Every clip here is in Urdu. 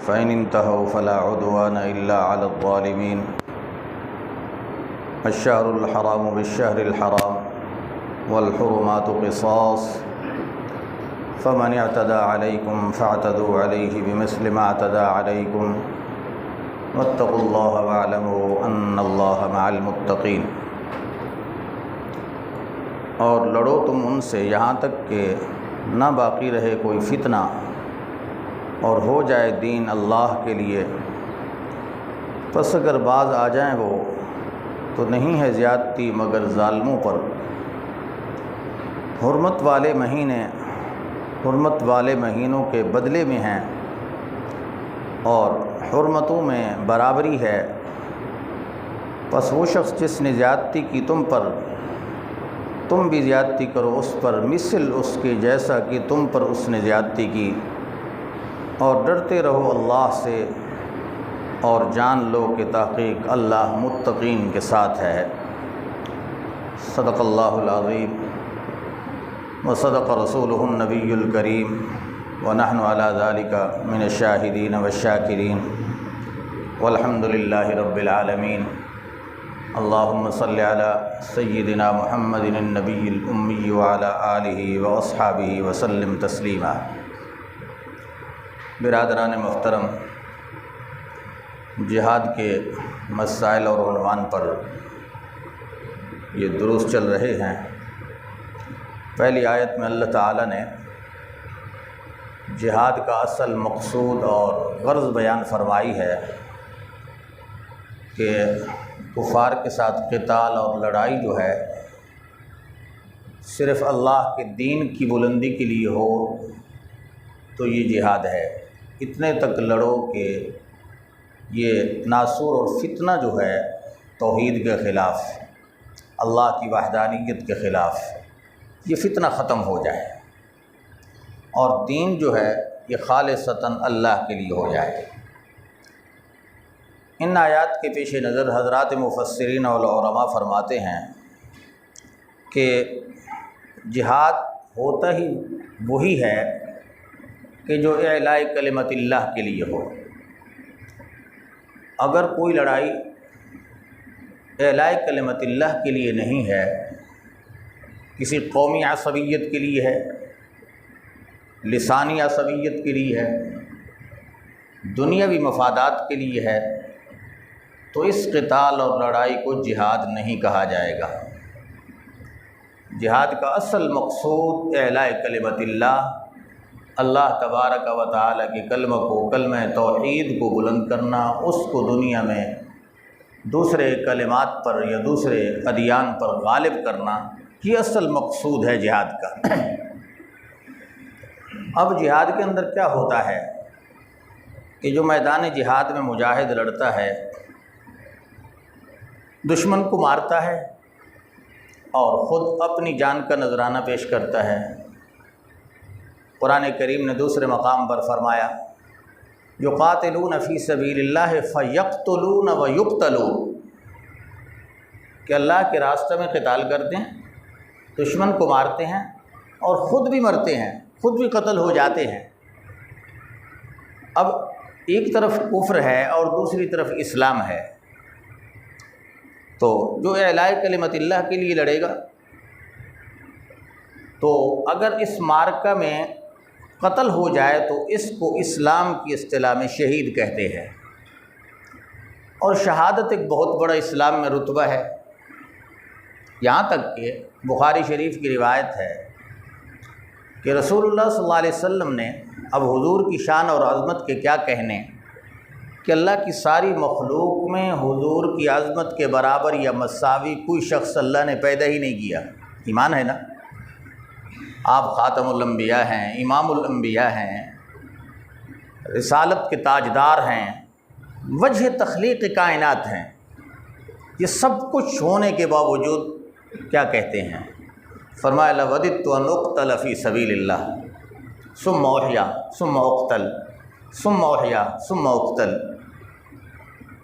فإن انتهوا فلا عدوان إلا على الظالمين الشهر الحرام بالشهر الحرام والحرمات قصاص فمن اعتدى عليكم فاعتدوا عليه بمثل ما اعتدى عليكم واتقوا الله واعلموا أن الله مع المتقين۔ اور لڑو تم ان سے یہاں تک کہ نہ باقی رہے کوئی فتنہ اور ہو جائے دین اللہ کے لیے، پس اگر باز آ جائیں وہ تو نہیں ہے زیادتی مگر ظالموں پر۔ حرمت والے مہینوں کے بدلے میں ہیں اور حرمتوں میں برابری ہے، پس وہ شخص جس نے زیادتی کی تم پر، تم بھی زیادتی کرو اس پر مثل اس کے جیسا کہ تم پر اس نے زیادتی کی، اور ڈرتے رہو اللہ سے اور جان لو کہ تحقیق اللہ متقین کے ساتھ ہے۔ صدق اللہ العظیم وصدق رسولہ النبی الکریم ونحن علی ذلک من الشاہدین والشاکرین والحمد للہ رب العالمین۔ اللہم صلی علی سیدنا محمد النبی الامی وعلی آلہ واصحابہ وسلم تسلیما۔ برادران محترم، جہاد کے مسائل اور عنوان پر یہ دروس چل رہے ہیں۔ پہلی آیت میں اللہ تعالیٰ نے جہاد کا اصل مقصود اور غرض بیان فرمائی ہے کہ کفار کے ساتھ قتال اور لڑائی جو ہے صرف اللہ کے دین کی بلندی کے لیے ہو تو یہ جہاد ہے۔ اتنے تک لڑو کہ یہ ناسور اور فتنہ جو ہے توحید کے خلاف، اللہ کی وحدانیت کے خلاف، یہ فتنہ ختم ہو جائے اور دین جو ہے یہ خالصتاً اللہ کے لیے ہو جائے۔ ان آیات کے پیش نظر حضرات مفسرین اور علماء فرماتے ہیں کہ جہاد ہوتا ہی وہی ہے کہ جو اعلاء کلمت اللہ کے لیے ہو۔ اگر کوئی لڑائی اعلاء کلمت اللہ کے لیے نہیں ہے، کسی قومی عصبیت کے لیے ہے، لسانی عصبیت کے لیے ہے، دنیاوی مفادات کے لیے ہے، تو اس قتال اور لڑائی کو جہاد نہیں کہا جائے گا۔ جہاد کا اصل مقصود اعلاء کلمت اللہ تبارک و تعالیٰ کے کلمہ کو، کلمہ توحید کو بلند کرنا، اس کو دنیا میں دوسرے کلمات پر یا دوسرے ادیان پر غالب کرنا، یہ اصل مقصود ہے جہاد کا۔ اب جہاد کے اندر کیا ہوتا ہے کہ جو میدان جہاد میں مجاہد لڑتا ہے، دشمن کو مارتا ہے اور خود اپنی جان کا نذرانہ پیش کرتا ہے۔ قرآن کریم نے دوسرے مقام پر فرمایا یقاتلون فی سبیل اللہ فیقتلون ویقتلون، کہ اللہ کے راستے میں قتال کرتے ہیں، دشمن کو مارتے ہیں اور خود بھی مرتے ہیں، خود بھی قتل ہو جاتے ہیں۔ اب ایک طرف کفر ہے اور دوسری طرف اسلام ہے، تو جو اعلاء کلمت اللہ کے لیے لڑے گا تو اگر اس معرکہ میں قتل ہو جائے تو اس کو اسلام کی اصطلاح میں شہید کہتے ہیں، اور شہادت ایک بہت بڑا اسلام میں رتبہ ہے۔ یہاں تک کہ بخاری شریف کی روایت ہے کہ رسول اللہ صلی اللہ علیہ وسلم نے، اب حضور کی شان اور عظمت کے کیا کہنے، کہ اللہ کی ساری مخلوق میں حضور کی عظمت کے برابر یا مساوی کوئی شخص اللہ نے پیدا ہی نہیں کیا۔ ایمان ہے نا؟ آپ خاتم الانبیاء ہیں، امام الانبیاء ہیں، رسالت کے تاجدار ہیں، وجہ تخلیق کائنات ہیں، یہ سب کچھ ہونے کے باوجود کیا کہتے ہیں؟ فرمایا لوددت ان اقتل فی سبیل اللہ ثم احیا ثم اقتل ثم احیا ثم اقتل۔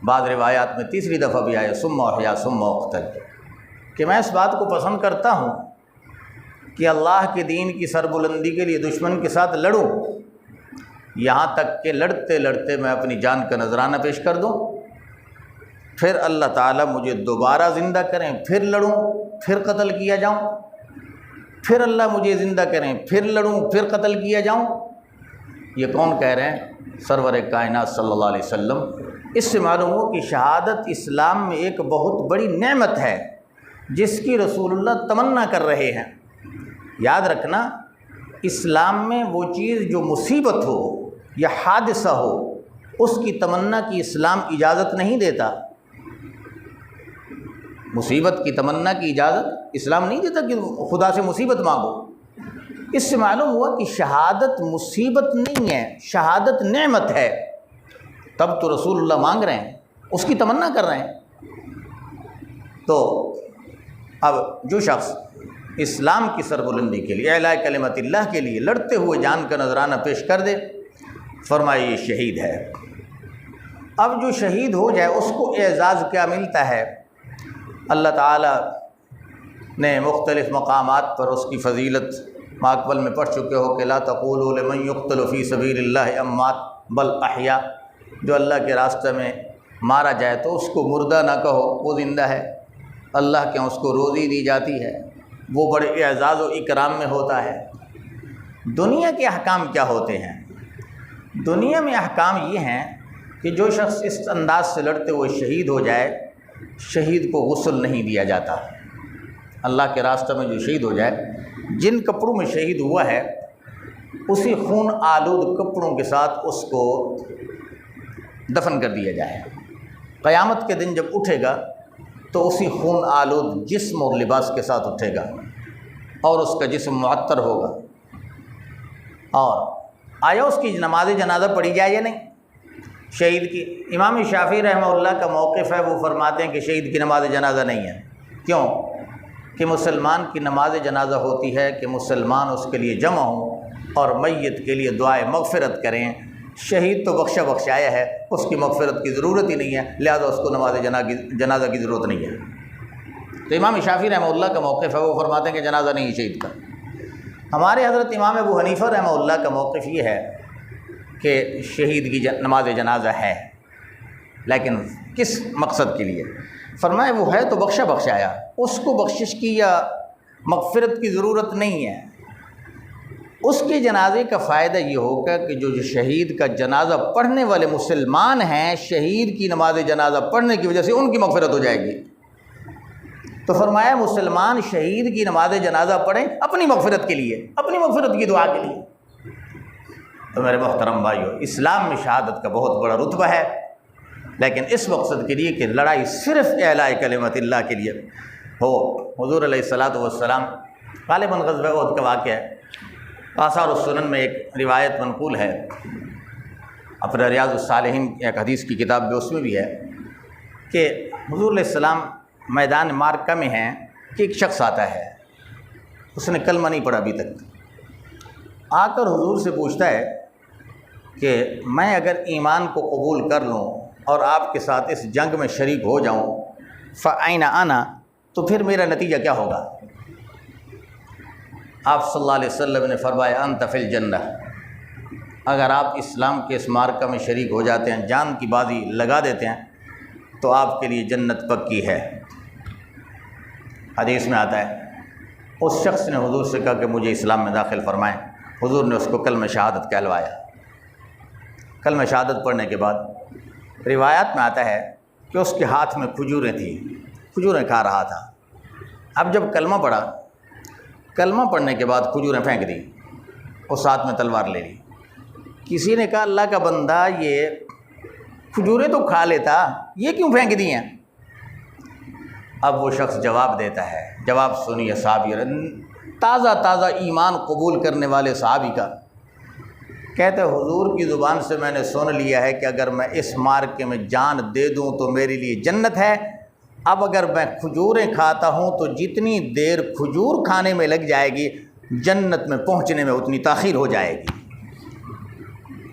بعض روایات میں تیسری دفعہ بھی آیا ثم احیا ثم اقتل، کہ میں اس بات کو پسند کرتا ہوں کہ اللہ کے دین کی سربلندی کے لیے دشمن کے ساتھ لڑوں، یہاں تک کہ لڑتے لڑتے میں اپنی جان کا نذرانہ پیش کر دوں، پھر اللہ تعالیٰ مجھے دوبارہ زندہ کریں، پھر لڑوں، پھر قتل کیا جاؤں، پھر اللہ مجھے زندہ کریں، پھر لڑوں، پھر قتل کیا جاؤں۔ یہ کون کہہ رہے ہیں؟ سرور کائنات صلی اللہ علیہ وسلم۔ اس سے معلوم ہو کہ شہادت اسلام میں ایک بہت بڑی نعمت ہے جس کی رسول اللہ تمنا کر رہے ہیں۔ یاد رکھنا، اسلام میں وہ چیز جو مصیبت ہو یا حادثہ ہو اس کی تمنا کی اسلام اجازت نہیں دیتا۔ مصیبت کی تمنا کی اجازت اسلام نہیں دیتا کہ خدا سے مصیبت مانگو۔ اس سے معلوم ہوا کہ شہادت مصیبت نہیں ہے، شہادت نعمت ہے، تب تو رسول اللہ مانگ رہے ہیں، اس کی تمنا کر رہے ہیں۔ تو اب جو شخص اسلام کی سربلندی کے لیے، اعلاء کلمت اللہ کے لیے لڑتے ہوئے جان کا نذرانہ پیش کر دے، فرمائے یہ شہید ہے۔ اب جو شہید ہو جائے اس کو اعزاز کیا ملتا ہے؟ اللہ تعالیٰ نے مختلف مقامات پر اس کی فضیلت ماقبل میں پڑھ چکے ہو کہ لا تقولوا لمن يقتل فی سبیل اللہ اموات بل احیاء، جو اللہ کے راستے میں مارا جائے تو اس کو مردہ نہ کہو، وہ زندہ ہے، اللہ کے اس کو روزی دی جاتی ہے، وہ بڑے اعزاز و اکرام میں ہوتا ہے۔ دنیا کے احکام کیا ہوتے ہیں؟ دنیا میں احکام یہ ہیں کہ جو شخص اس انداز سے لڑتے ہوئے شہید ہو جائے، شہید کو غسل نہیں دیا جاتا۔ اللہ کے راستے میں جو شہید ہو جائے، جن کپڑوں میں شہید ہوا ہے اسی خون آلود کپڑوں کے ساتھ اس کو دفن کر دیا جائے۔ قیامت کے دن جب اٹھے گا تو اسی خون آلود جسم اور لباس کے ساتھ اٹھے گا اور اس کا جسم معطر ہوگا۔ اور آیا اس کی نماز جنازہ پڑھی جائے یا نہیں؟ شہید کی امام شافعی رحمہ اللہ کا موقف ہے، وہ فرماتے ہیں کہ شہید کی نماز جنازہ نہیں ہے۔ کیوں؟ کہ مسلمان کی نماز جنازہ ہوتی ہے کہ مسلمان اس کے لیے جمع ہوں اور میت کے لیے دعائے مغفرت کریں۔ شہید تو بخشا بخشایا ہے، اس کی مغفرت کی ضرورت ہی نہیں ہے، لہذا اس کو نماز جنازہ کی ضرورت نہیں ہے۔ تو امام شافعی رحمہ اللہ کا موقف ہے، وہ فرماتے ہیں کہ جنازہ نہیں ہے شہید کا۔ ہمارے حضرت امام ابو حنیفہ رحمہ اللہ کا موقف یہ ہے کہ شہید کی نماز جنازہ ہے، لیکن کس مقصد کے لیے؟ فرمایا وہ ہے تو بخشا بخشایا، اس کو بخشش کی یا مغفرت کی ضرورت نہیں ہے۔ اس کے جنازے کا فائدہ یہ ہوگا کہ جو شہید کا جنازہ پڑھنے والے مسلمان ہیں، شہید کی نماز جنازہ پڑھنے کی وجہ سے ان کی مغفرت ہو جائے گی۔ تو فرمایا مسلمان شہید کی نماز جنازہ پڑھیں اپنی مغفرت کے لیے، اپنی مغفرت کی دعا کے لیے۔ تو میرے محترم بھائیو، اسلام میں شہادت کا بہت بڑا رتبہ ہے، لیکن اس مقصد کے لیے کہ لڑائی صرف اعلاء کلمت اللہ کے لیے ہو۔ حضور علیہ الصلاۃ والسلام، غالباً غزوہ احد کا واقعہ ہے، آثار السنن میں ایک روایت منقول ہے، اپنے ریاض الصالحین ایک حدیث کی کتاب بھی، اس میں بھی ہے کہ حضور علیہ السلام میدان معرکہ میں ہیں کہ ایک شخص آتا ہے، اس نے کلمہ نہیں پڑھا ابھی تک، آ کر حضور سے پوچھتا ہے کہ میں اگر ایمان کو قبول کر لوں اور آپ کے ساتھ اس جنگ میں شریک ہو جاؤں، فَأَيْنَ أَنَا، تو پھر میرا نتیجہ کیا ہوگا؟ آپ صلی اللہ علیہ وسلم نے فرمایا أَنْتَ فِي الْجَنَّةِ، اگر آپ اسلام کے اس معرکہ میں شریک ہو جاتے ہیں، جان کی بازی لگا دیتے ہیں، تو آپ کے لیے جنت پکی ہے۔ حدیث میں آتا ہے اس شخص نے حضور سے کہا کہ مجھے اسلام میں داخل فرمائیں۔ حضور نے اس کو کلمہ شہادت کہلوایا۔ کلمہ شہادت پڑھنے کے بعد روایات میں آتا ہے کہ اس کے ہاتھ میں کھجوریں تھیں، کھجوریں کھا رہا تھا۔ اب جب کلمہ پڑھا، کلمہ پڑھنے کے بعد کھجوریں پھینک دی، اس ہاتھ میں تلوار لے لی۔ کسی نے کہا اللہ کا بندہ، یہ کھجوریں تو کھا لیتا، یہ کیوں پھینک دی ہیں؟ اب وہ شخص جواب دیتا ہے، جواب سنیے صحابی، تازہ تازہ ایمان قبول کرنے والے صحابی کا، کہتے حضور کی زبان سے میں نے سن لیا ہے کہ اگر میں اس معرکے میں جان دے دوں تو میرے لیے جنت ہے، اب اگر میں کھجوریں کھاتا ہوں تو جتنی دیر کھجور کھانے میں لگ جائے گی، جنت میں پہنچنے میں اتنی تاخیر ہو جائے گی۔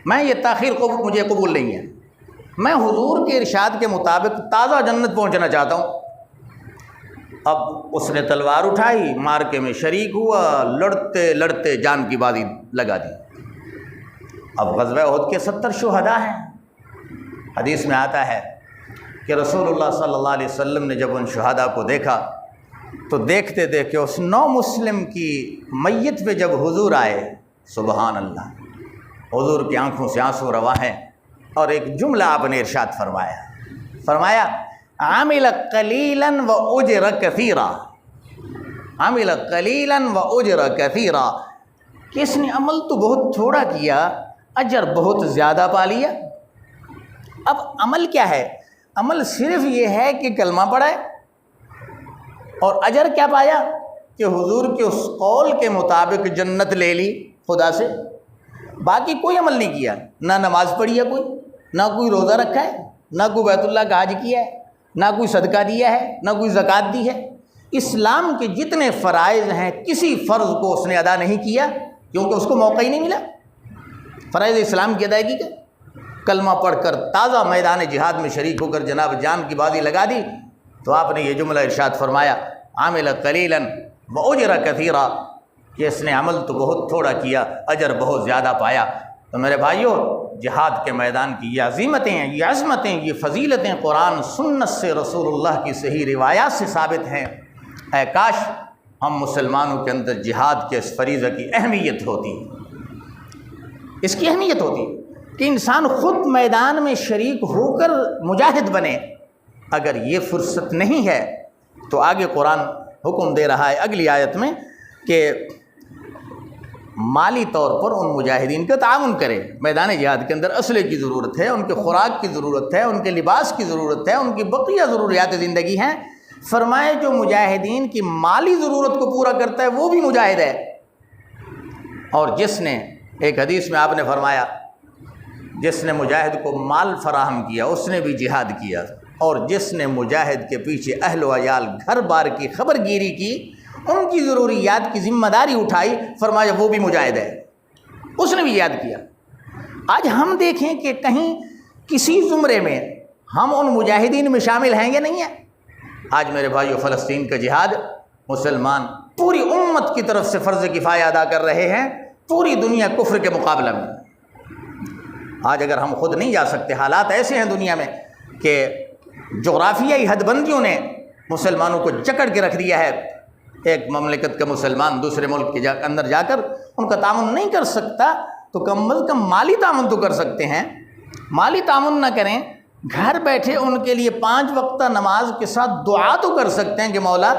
میں یہ تاخیر مجھے قبول نہیں ہے، میں حضور کے ارشاد کے مطابق تازہ جنت پہنچنا چاہتا ہوں۔ اب اس نے تلوار اٹھائی، معرکے میں شریک ہوا، لڑتے لڑتے جان کی بازی لگا دی۔ اب غزوہ احد کے 70 شہداء ہیں۔ حدیث میں آتا ہے کہ رسول اللہ صلی اللہ علیہ وسلم نے جب ان شہداء کو دیکھا تو دیکھتے دیکھتے اس نو مسلم کی میت پہ جب حضور آئے، سبحان اللہ، حضور کی آنکھوں سے آنسو رواں ہیں، اور ایک جملہ آپ نے ارشاد فرمایا عامل قلیلا و اجر کثیرا، عامل قلیلا و اجر کثیرا، کہ اس نے عمل تو بہت تھوڑا کیا، اجر بہت زیادہ پا لیا۔ اب عمل کیا ہے؟ عمل صرف یہ ہے کہ کلمہ پڑھا ہے، اور اجر کیا پایا کہ حضور کے اس قول کے مطابق جنت لے لی خدا سے۔ باقی کوئی عمل نہیں کیا، نہ نماز پڑھی ہے کوئی، نہ کوئی روزہ رکھا ہے، نہ کوئی بیت اللہ کا حج کیا ہے، نہ کوئی صدقہ دیا ہے، نہ کوئی زکوٰۃ دی ہے۔ اسلام کے جتنے فرائض ہیں کسی فرض کو اس نے ادا نہیں کیا، کیونکہ اس کو موقع ہی نہیں ملا فرائض اسلام کی ادائیگی کا۔ کلمہ پڑھ کر تازہ میدان جہاد میں شریک ہو کر جناب جان کی بازی لگا دی، تو آپ نے یہ جملہ ارشاد فرمایا عامل قلیلا و اجر کثیرا، کہ اس نے عمل تو بہت تھوڑا کیا، اجر بہت زیادہ پایا۔ تو میرے بھائیوں، جہاد کے میدان کی یہ عظیمتیں ہیں، یہ عظمتیں، یہ فضیلتیں قرآن سنت سے، رسول اللہ کی صحیح روایات سے ثابت ہیں۔ اے کاش ہم مسلمانوں کے اندر جہاد کے اس فریضہ کی اہمیت ہوتی، اس کی اہمیت ہوتی کہ انسان خود میدان میں شریک ہو کر مجاہد بنے۔ اگر یہ فرصت نہیں ہے تو آگے قرآن حکم دے رہا ہے اگلی آیت میں کہ مالی طور پر ان مجاہدین کا تعاون کرے۔ میدان جہاد کے اندر اسلحے کی ضرورت ہے، ان کے خوراک کی ضرورت ہے، ان کے لباس کی ضرورت ہے، ان کی بقیہ ضروریات زندگی ہیں۔ فرمائے جو مجاہدین کی مالی ضرورت کو پورا کرتا ہے وہ بھی مجاہد ہے، اور جس نے، ایک حدیث میں آپ نے فرمایا، جس نے مجاہد کو مال فراہم کیا اس نے بھی جہاد کیا، اور جس نے مجاہد کے پیچھے اہل و عیال گھر بار کی خبر گیری کی، ان کی ضروریات کی ذمہ داری اٹھائی، فرمایا وہ بھی مجاہد ہے، اس نے بھی یاد کیا۔ آج ہم دیکھیں کہ کہیں کسی زمرے میں ہم ان مجاہدین میں شامل ہیں یا نہیں ہیں؟ آج میرے بھائیو، فلسطین کا جہاد مسلمان پوری امت کی طرف سے فرض کفایہ ادا کر رہے ہیں، پوری دنیا کفر کے مقابلہ میں۔ آج اگر ہم خود نہیں جا سکتے، حالات ایسے ہیں دنیا میں کہ جغرافیائی حد بندیوں نے مسلمانوں کو جکڑ کے رکھ دیا ہے۔ ایک مملکت کا مسلمان دوسرے ملک کے اندر جا کر ان کا تعاون نہیں کر سکتا، تو کم از کم مالی تعاون تو کر سکتے ہیں۔ مالی تعاون نہ کریں، گھر بیٹھے ان کے لیے 5 وقتہ نماز کے ساتھ دعا تو کر سکتے ہیں کہ مولا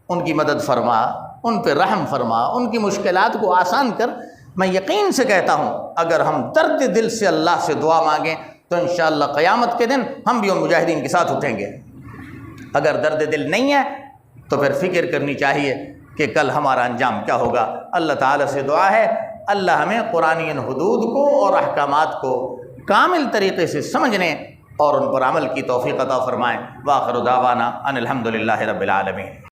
ان کی مدد فرما، ان پہ رحم فرما، ان کی مشکلات کو آسان کر۔ میں یقین سے کہتا ہوں اگر ہم درد دل سے اللہ سے دعا مانگیں تو انشاءاللہ قیامت کے دن ہم بھی ان مجاہدین کے ساتھ اٹھیں گے۔ اگر درد دل نہیں ہے تو پھر فکر کرنی چاہیے کہ کل ہمارا انجام کیا ہوگا۔ اللہ تعالیٰ سے دعا ہے اللہ ہمیں قرآنی حدود کو اور احکامات کو کامل طریقے سے سمجھنے اور ان پر عمل کی توفیق عطا فرمائیں۔ وآخر دعوانا ان الحمد للہ رب العالمین۔